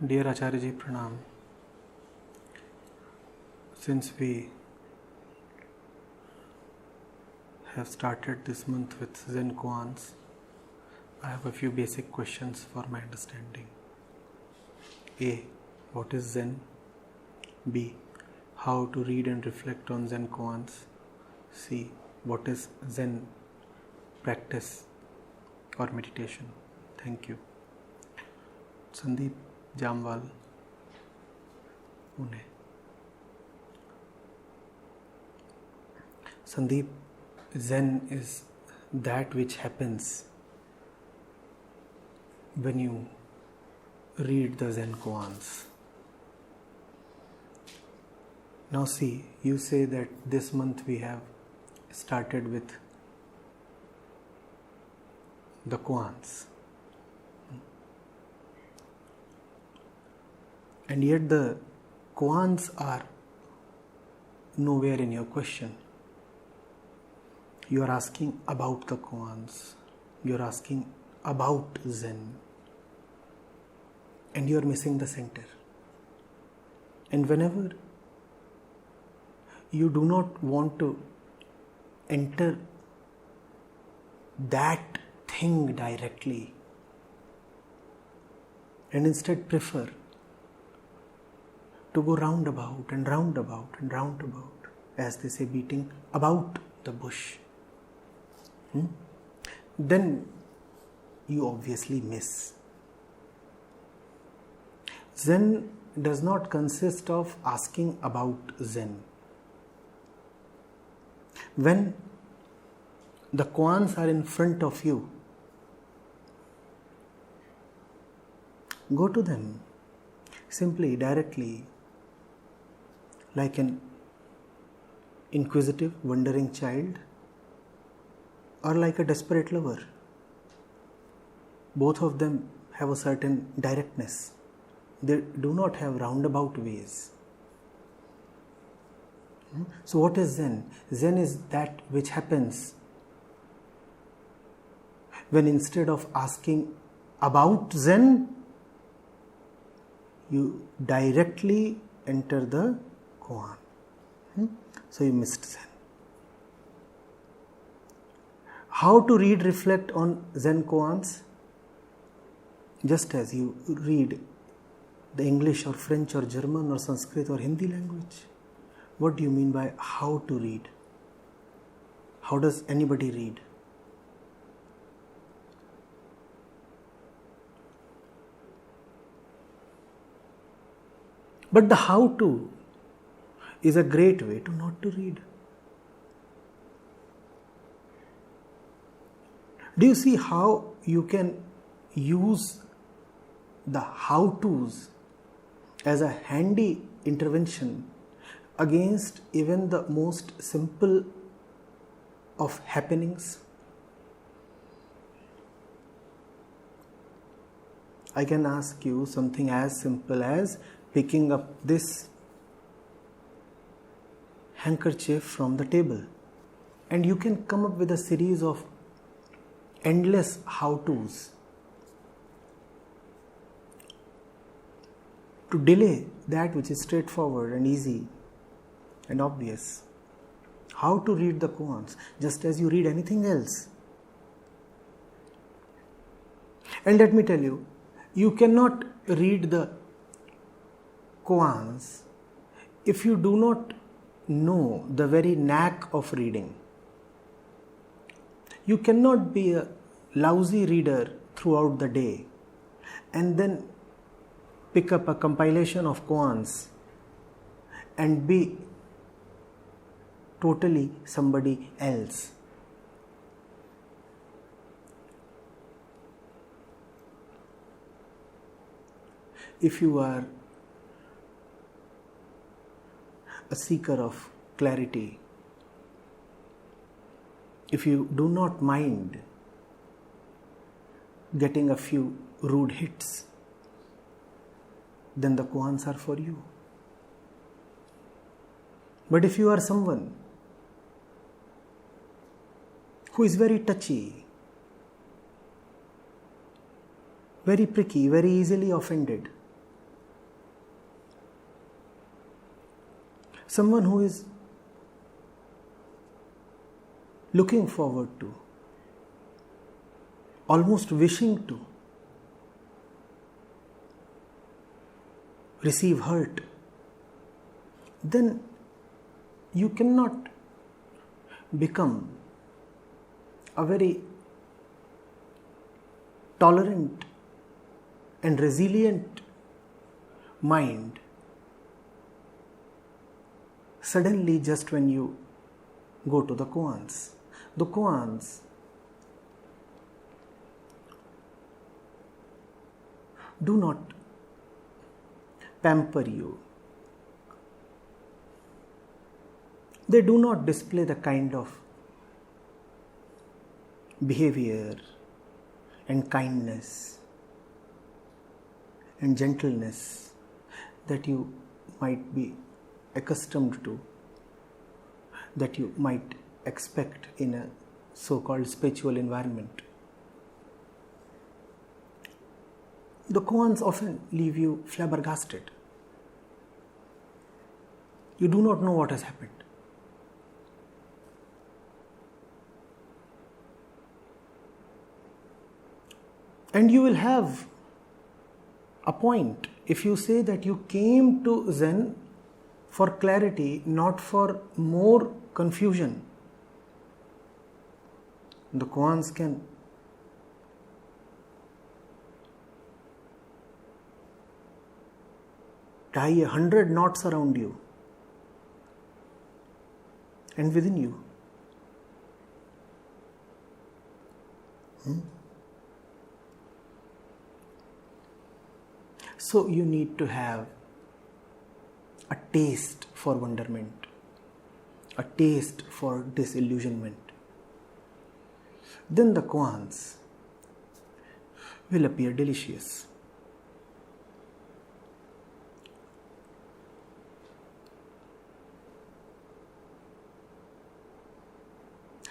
Dear Acharya Ji, Pranam. Since we have started this month with Zen Koans, I have a few basic questions for my understanding. A. What is Zen? B. How to read and reflect on Zen Koans? C. What is Zen practice or meditation? Thank you. Sandeep Jamwal, Pune. Sandeep, Zen is that which happens when you read the Zen Koans. Now see, you say that this month we have started with the Koans. And yet the Koans are nowhere in your question. You are asking about the Koans. You are asking about Zen. And you are missing the center. And whenever you do not want to enter that thing directly, and instead prefer to go roundabout and roundabout and roundabout, as they say, beating about the bush, then you obviously miss. Zen does not consist of asking about Zen. When the Koans are in front of you, go to them simply, directly, like an inquisitive, wondering child, or like a desperate lover. Both of them have a certain directness. They do not have roundabout ways. So what is Zen? Zen is that which happens when instead of asking about Zen, you directly enter the Koan. So you missed Zen. How to read, reflect on Zen Koans? Just as you read the English or French or German or Sanskrit or Hindi language. What do you mean by how to read? How does anybody read? But the how to is a great way to not to read. Do you see how you can use the how-tos as a handy intervention against even the most simple of happenings? I can ask you something as simple as picking up this handkerchief from the table, and you can come up with a series of endless how-tos to delay that which is straightforward and easy and obvious. How to read the Koans, just as you read anything else. And let me tell you, you cannot read the Koans if you do not know the very knack of reading. You cannot be a lousy reader throughout the day and then pick up a compilation of Koans and be totally somebody else. If you are a seeker of clarity, if you do not mind getting a few rude hits, then the Koans are for you. But if you are someone who is very touchy, very pricky, very easily offended, someone who is looking forward to, almost wishing to receive hurt, then you cannot become a very tolerant and resilient mind suddenly just when you go to the koans. The koans do not pamper you. They do not display the kind of behavior and kindness and gentleness that you might be accustomed to, that you might expect in a so-called spiritual environment. The koans often leave you flabbergasted. You do not know what has happened. And you will have a point if you say that you came to Zen for clarity, not for more confusion. The koans can tie 100 knots around you and within you. So you need to have a taste for wonderment, a taste for disillusionment. Then the koans will appear delicious.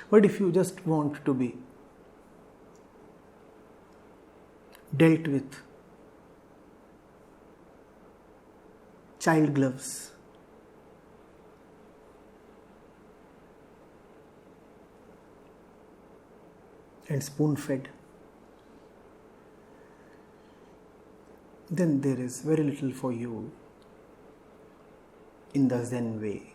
But if you just want to be dealt with child gloves, and spoon fed, then there is very little for you in the Zen way.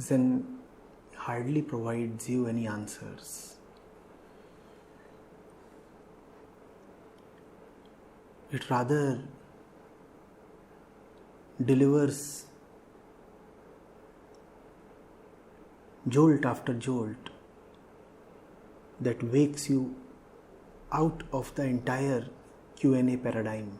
Zen hardly provides you any answers. It rather delivers jolt after jolt that wakes you out of the entire Q&A paradigm.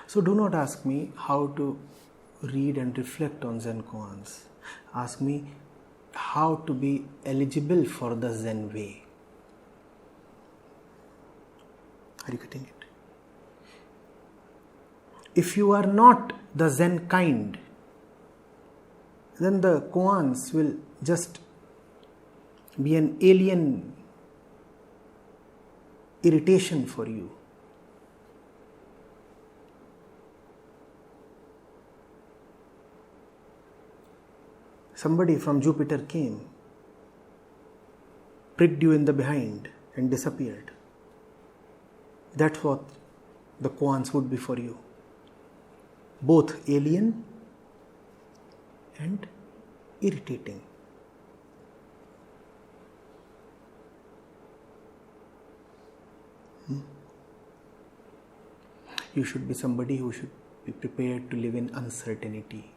So do not ask me how to read and reflect on Zen Koans. Ask me how to be eligible for the Zen way. Are you getting it? If you are not the Zen kind, then the Koans will just be an alien irritation for you. Somebody from Jupiter came, pricked you in the behind and disappeared. That's what the koans would be for you. Both alien and irritating. You should be somebody who should be prepared to live in uncertainty.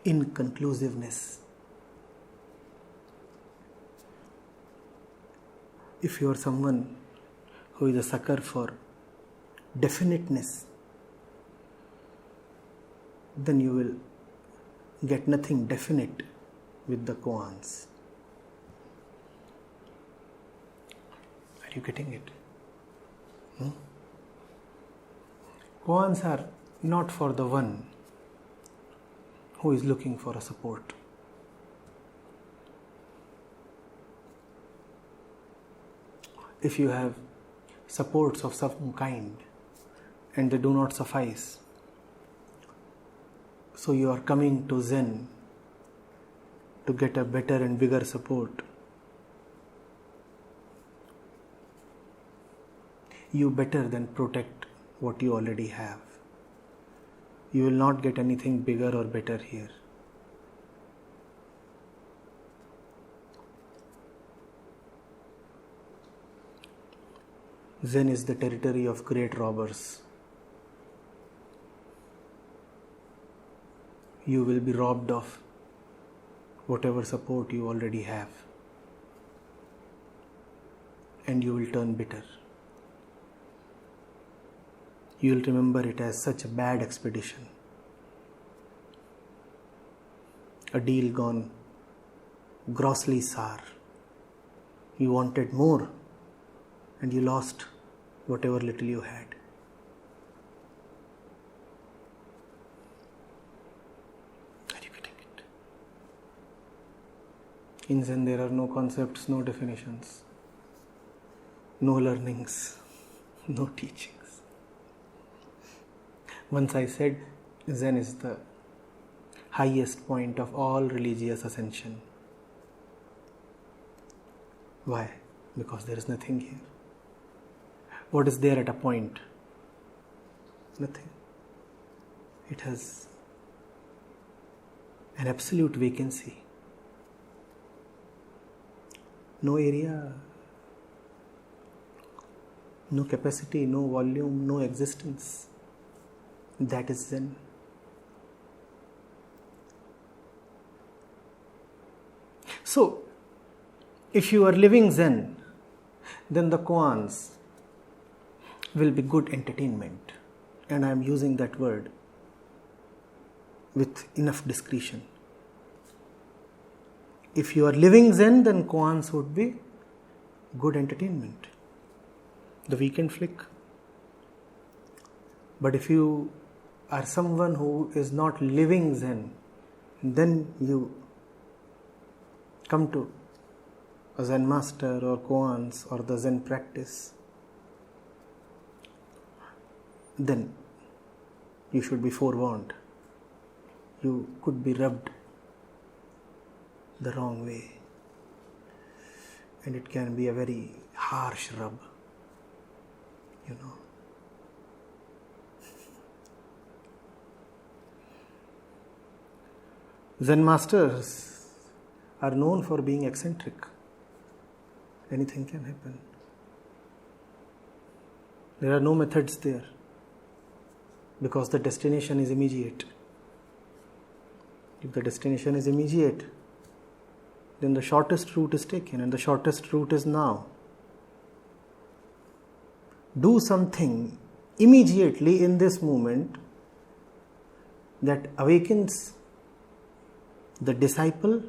Inconclusiveness. If you are someone who is a sucker for definiteness, then you will get nothing definite with the koans. Are you getting it? Koans are not for the one who is looking for a support. If you have supports of some kind and they do not suffice, so you are coming to Zen to get a better and bigger support, you better than protect what you already have. You will not get anything bigger or better here. Zen is the territory of great robbers. You will be robbed of whatever support you already have, and you will turn bitter. You will remember it as such a bad expedition, a deal gone grossly sour. You wanted more and you lost whatever little you had. Are you getting it? In Zen there are no concepts, no definitions, no learnings, no teachings. Once I said Zen is the highest point of all religious ascension. Why? Because there is nothing here. What is there at a point? Nothing. It has an absolute vacancy. No area, no capacity, no volume, no existence. That is Zen. So, if you are living Zen, then the koans will be good entertainment. And I am using that word with enough discretion. If you are living Zen, then koans would be good entertainment. The weekend flick. But if you are someone who is not living Zen, then you come to a Zen master or koans or the Zen practice, then you should be forewarned. You could be rubbed the wrong way, and it can be a very harsh rub, you know. Zen masters are known for being eccentric. Anything can happen. There are no methods there because the destination is immediate. If the destination is immediate, then the shortest route is taken, and the shortest route is now. Do something immediately in this moment that awakens the disciple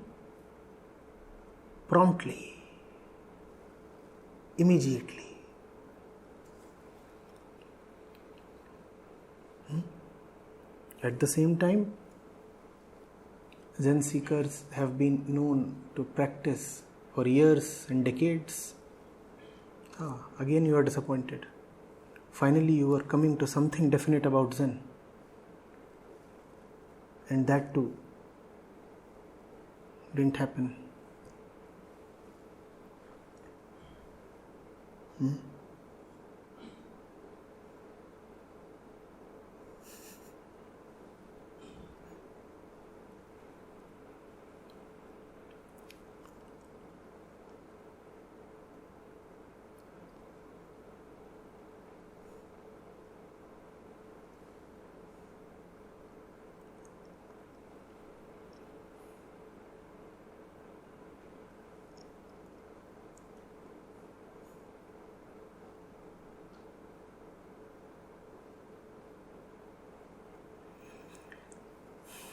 promptly, immediately. At the same time, Zen seekers have been known to practice for years and decades. Again you are disappointed. Finally you are coming to something definite about Zen. And that too didn't happen.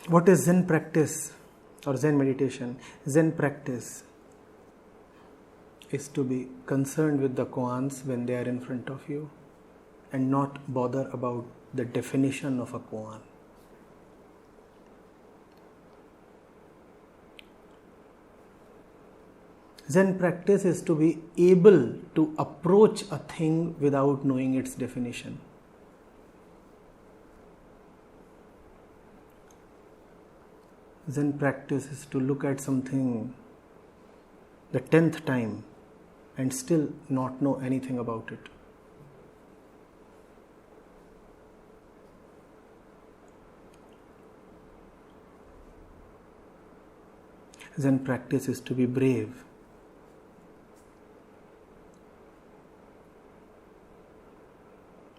What is Zen practice or Zen meditation? Zen practice is to be concerned with the koans when they are in front of you, and not bother about the definition of a koan. Zen practice is to be able to approach a thing without knowing its definition. Zen practice is to look at something the 10th time and still not know anything about it. Zen practice is to be brave.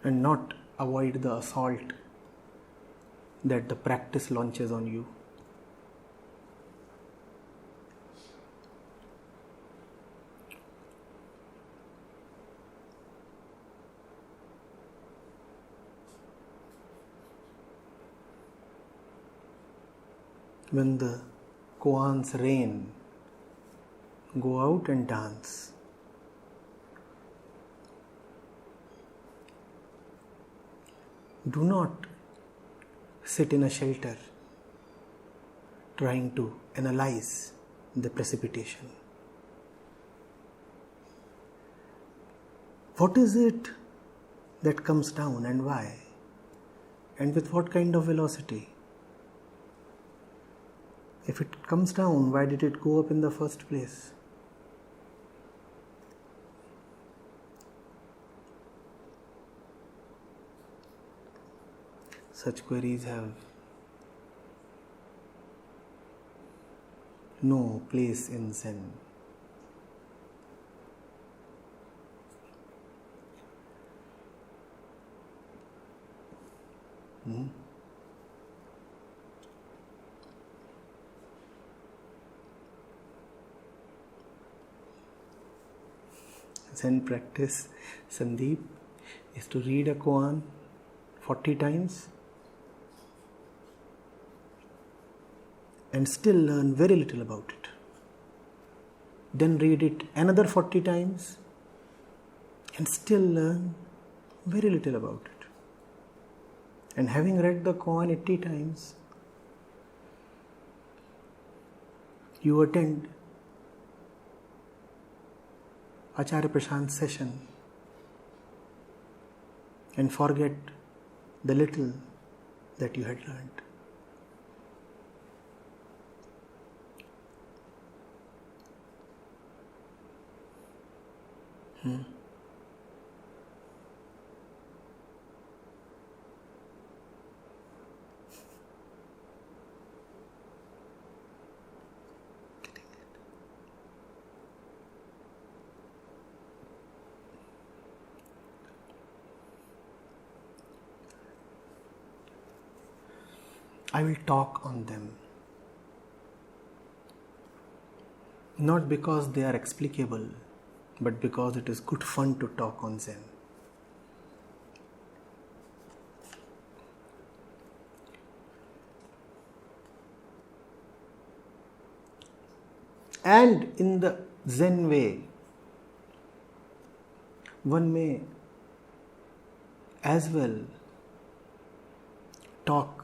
And not avoid the assault that the practice launches on you. When the koans rain, go out and dance. Do not sit in a shelter trying to analyze the precipitation. What is it that comes down and why? And with what kind of velocity? If it comes down, why did it go up in the first place? Such queries have no place in Zen. Zen practice, Sandeep, is to read a koan 40 times and still learn very little about it. Then read it another 40 times and still learn very little about it. And having read the koan 80 times, you attend Acharya Prashant's session and forget the little that you had learned. I will talk on them. Not because they are explicable, but because it is good fun to talk on Zen. And in the Zen way, one may as well talk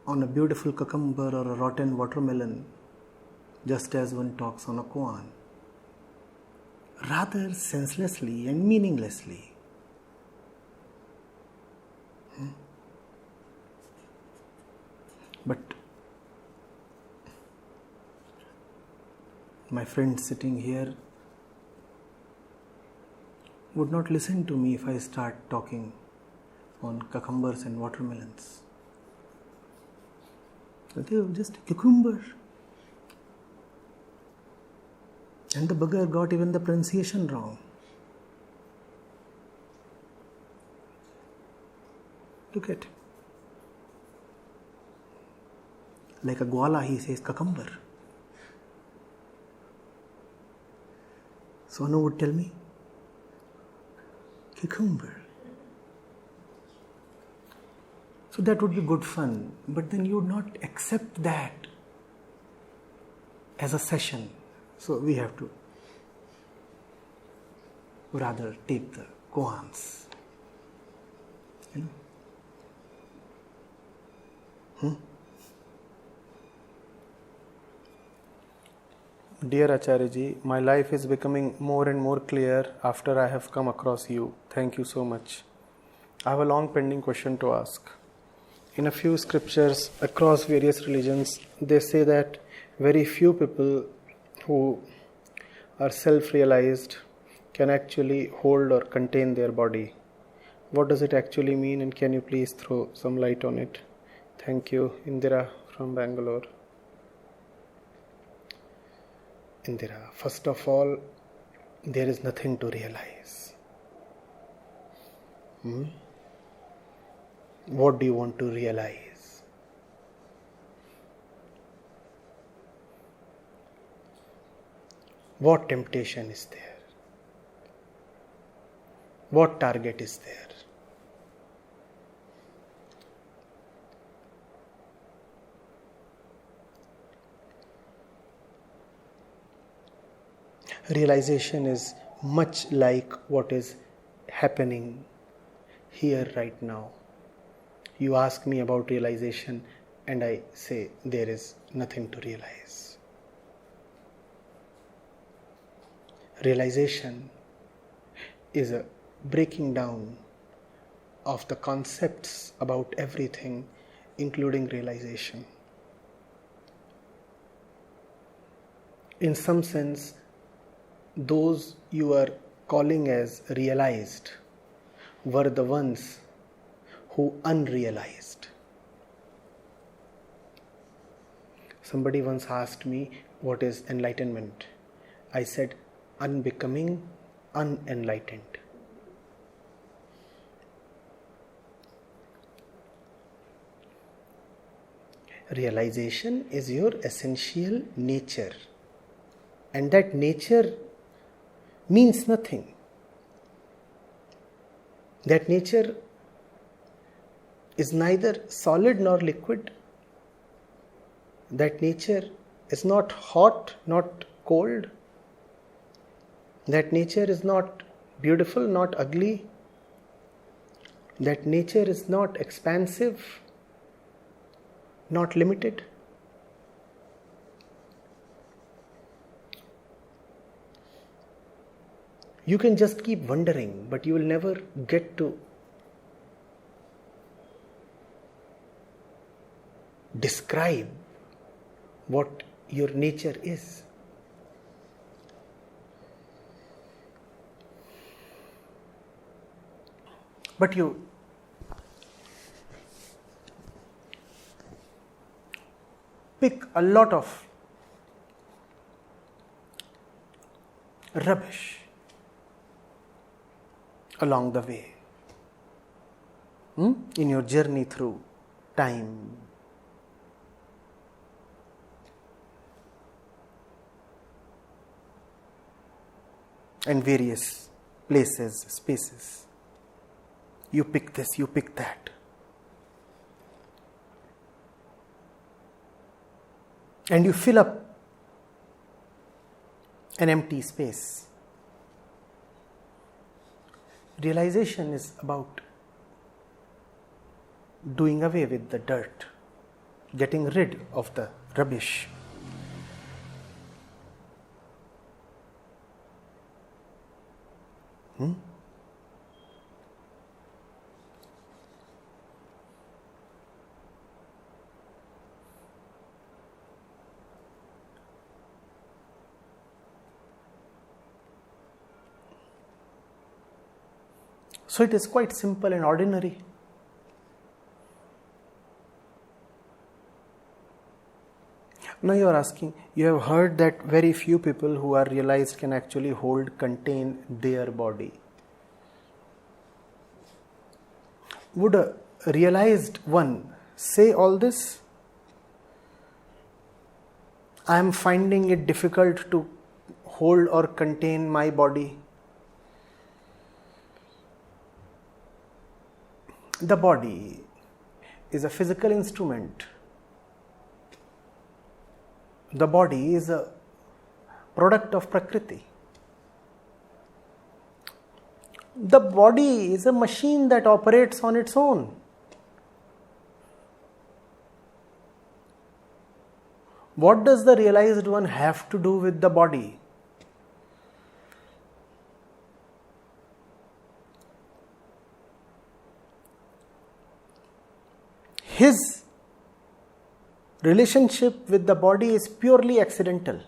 on a beautiful cucumber or a rotten watermelon, just as one talks on a koan, rather senselessly and meaninglessly. But my friend sitting here would not listen to me if I start talking on cucumbers and watermelons. They were just a cucumber. And the bugger got even the pronunciation wrong. Look at him. Like a gwala, he says cucumber. So Anu would tell me, cucumber. So that would be good fun, but then you would not accept that as a session. So we have to rather take the koans. Dear Acharya Ji, my life is becoming more and more clear after I have come across you. Thank you so much. I have a long pending question to ask. In a few scriptures across various religions, they say that very few people who are self-realized can actually hold or contain their body. What does it actually mean, and can you please throw some light on it? Thank you. Indira from Bangalore. Indira, first of all, there is nothing to realize. What do you want to realize? What temptation is there? What target is there? Realization is much like what is happening here right now. You ask me about realization and I say there is nothing to realize. Realization is a breaking down of the concepts about everything, including realization. In some sense, those you are calling as realized were the ones who unrealized. Somebody once asked me, what is enlightenment? I said, unbecoming unenlightened. Realization is your essential nature, and that nature means nothing. That nature is neither solid nor liquid. That nature is not hot, not cold. That nature is not beautiful, not ugly. That nature is not expansive, not limited. You can just keep wondering, but you will never get to describe what your nature is. But you pick a lot of rubbish along the way, in your journey through time. And various places, spaces. You pick this, you pick that. And you fill up an empty space. Realization is about doing away with the dirt, getting rid of the rubbish. So it is quite simple and ordinary. Now you are asking, you have heard that very few people who are realized can actually hold, contain their body. Would a realized one say all this? I am finding it difficult to hold or contain my body. The body is a physical instrument. The body is a product of Prakriti. The body is a machine that operates on its own. What does the realized one have to do with the body? His relationship with the body is purely accidental.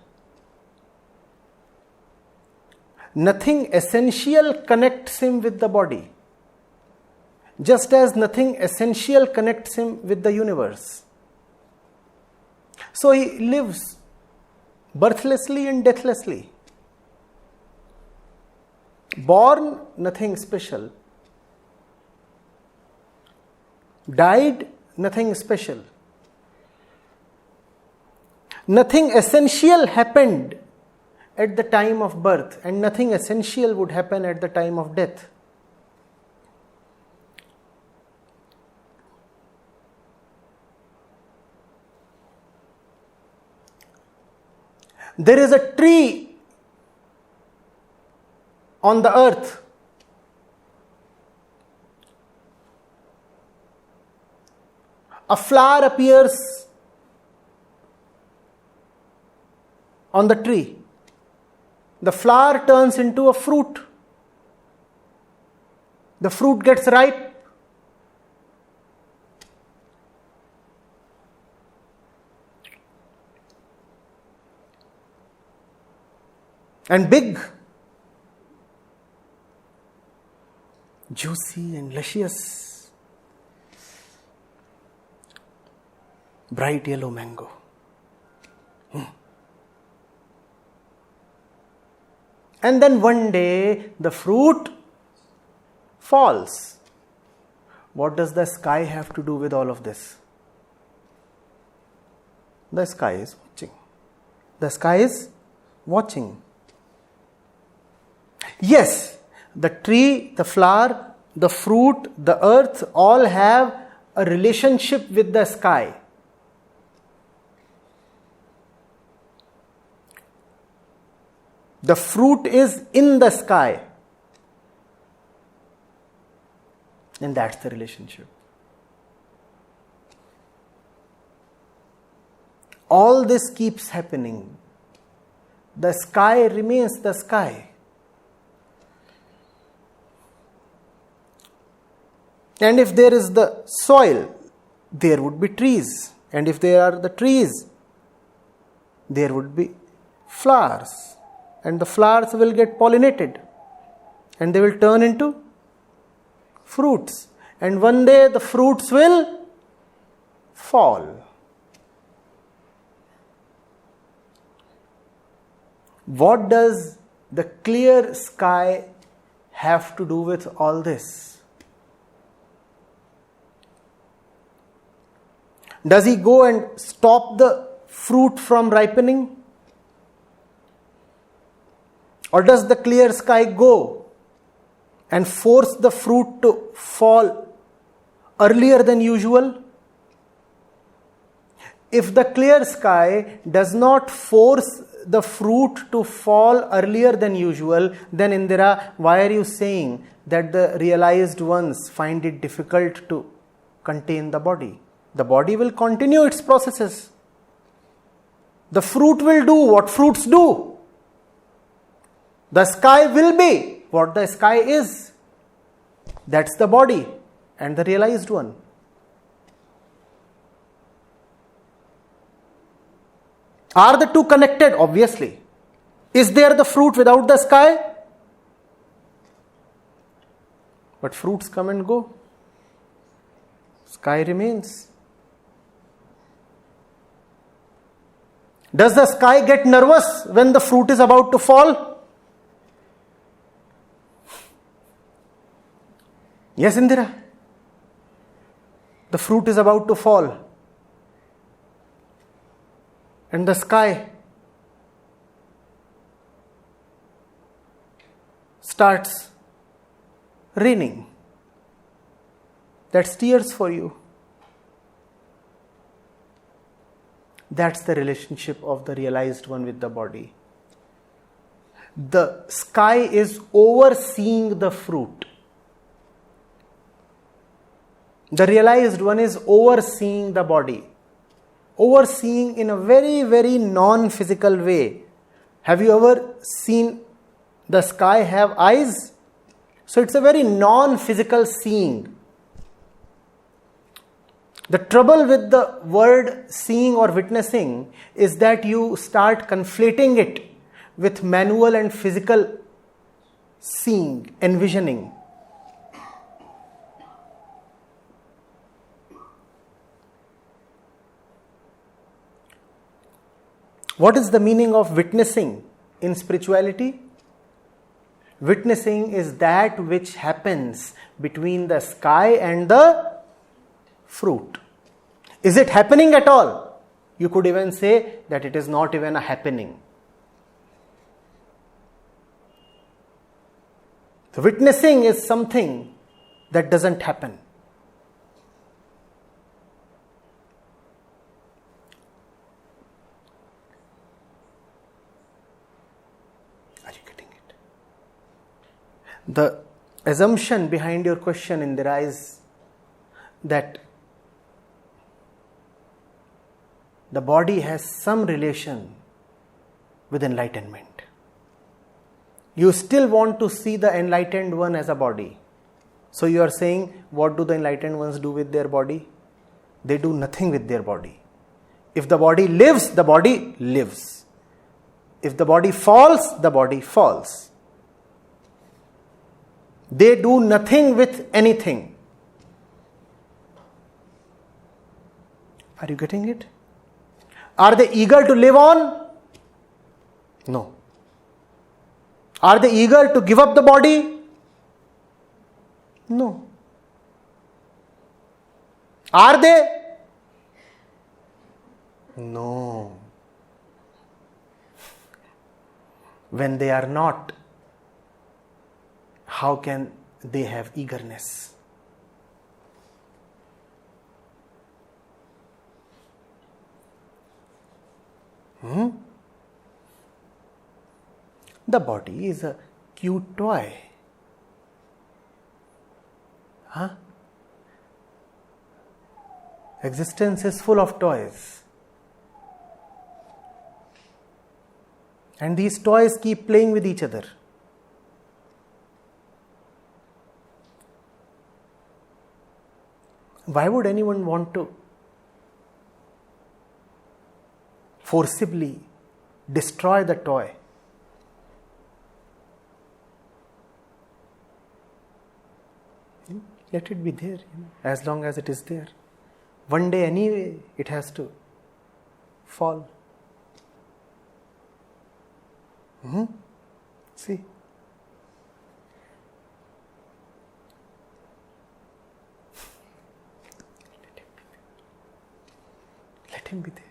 Nothing essential connects him with the body, just as nothing essential connects him with the universe. So he lives birthlessly and deathlessly. Born, nothing special. Died, nothing special. Nothing essential happened at the time of birth, and nothing essential would happen at the time of death. There is a tree on the earth. A flower appears on the tree. The flower turns into a fruit. The fruit gets ripe. And big, juicy and luscious, bright yellow mango. And then one day the fruit falls. What does the sky have to do with all of this? The sky is watching. The sky is watching. Yes, the tree, the flower, the fruit, the earth all have a relationship with the sky. The fruit is in the sky. And that's the relationship. All this keeps happening. The sky remains the sky. And if there is the soil, there would be trees. And if there are the trees, there would be flowers. And the flowers will get pollinated. And they will turn into fruits. And one day the fruits will fall. What does the clear sky have to do with all this? Does he go and stop the fruit from ripening? Or does the clear sky go and force the fruit to fall earlier than usual? If the clear sky does not force the fruit to fall earlier than usual, then Indira, why are you saying that the realized ones find it difficult to contain the body? The body will continue its processes. The fruit will do what fruits do. The sky will be what the sky is. That's the body and the realized one. Are the two connected? Obviously. Is there the fruit without the sky? But fruits come and go. Sky remains. Does the sky get nervous when the fruit is about to fall? Yes, Indira. The fruit is about to fall. And the sky starts raining. That's tears for you. That's the relationship of the realized one with the body. The sky is overseeing the fruit. The realized one is overseeing the body. Overseeing in a very, very non-physical way. Have you ever seen the sky have eyes? So it's a very non-physical seeing. The trouble with the word seeing or witnessing is that you start conflating it with manual and physical seeing, envisioning. What is the meaning of witnessing in spirituality? Witnessing is that which happens between the sky and the fruit. Is it happening at all? You could even say that it is not even a happening. So witnessing is something that doesn't happen. Are you getting it? The assumption behind your question, Indira, is that the body has some relation with enlightenment. You still want to see the enlightened one as a body. So you are saying, what do the enlightened ones do with their body? They do nothing with their body. If the body lives, the body lives. If the body falls, the body falls. They do nothing with anything. Are you getting it? Are they eager to live on? No. Are they eager to give up the body? No. Are they? No. When they are not, how can they have eagerness? The body is a cute toy. Existence is full of toys. And these toys keep playing with each other. Why would anyone want to forcibly destroy the toy? Let it be there, as long as it is there. One day anyway, it has to fall. See? Let him be there.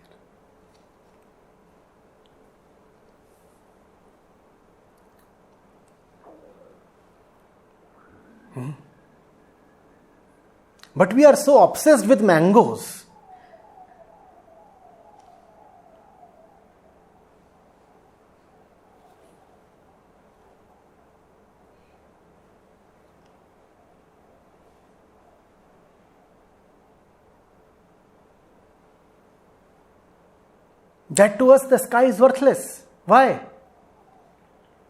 But we are so obsessed with mangoes. That to us the sky is worthless. Why?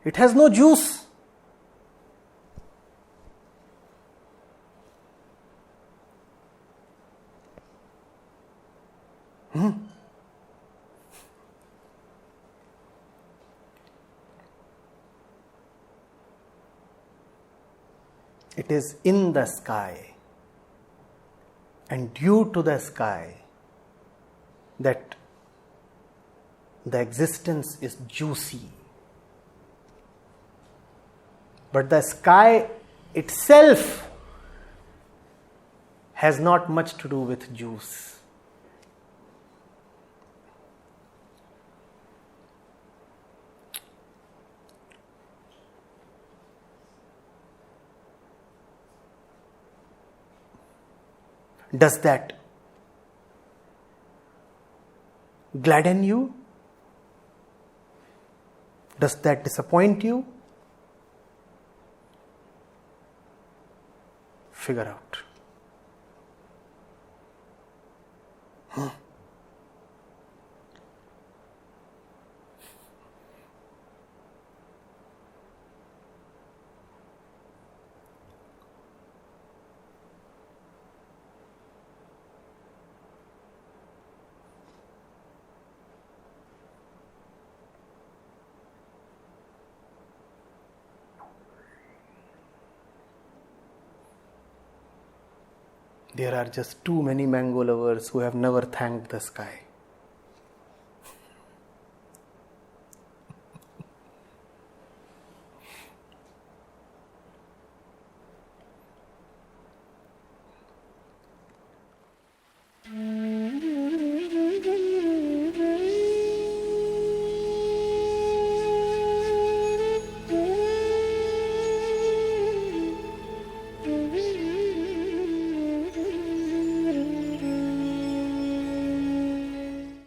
It has no juice. It is in the sky and due to the sky that the existence is juicy. But the sky itself has not much to do with juice. Does that gladden you? Does that disappoint you? Figure out. There are just too many mango lovers who have never thanked the sky.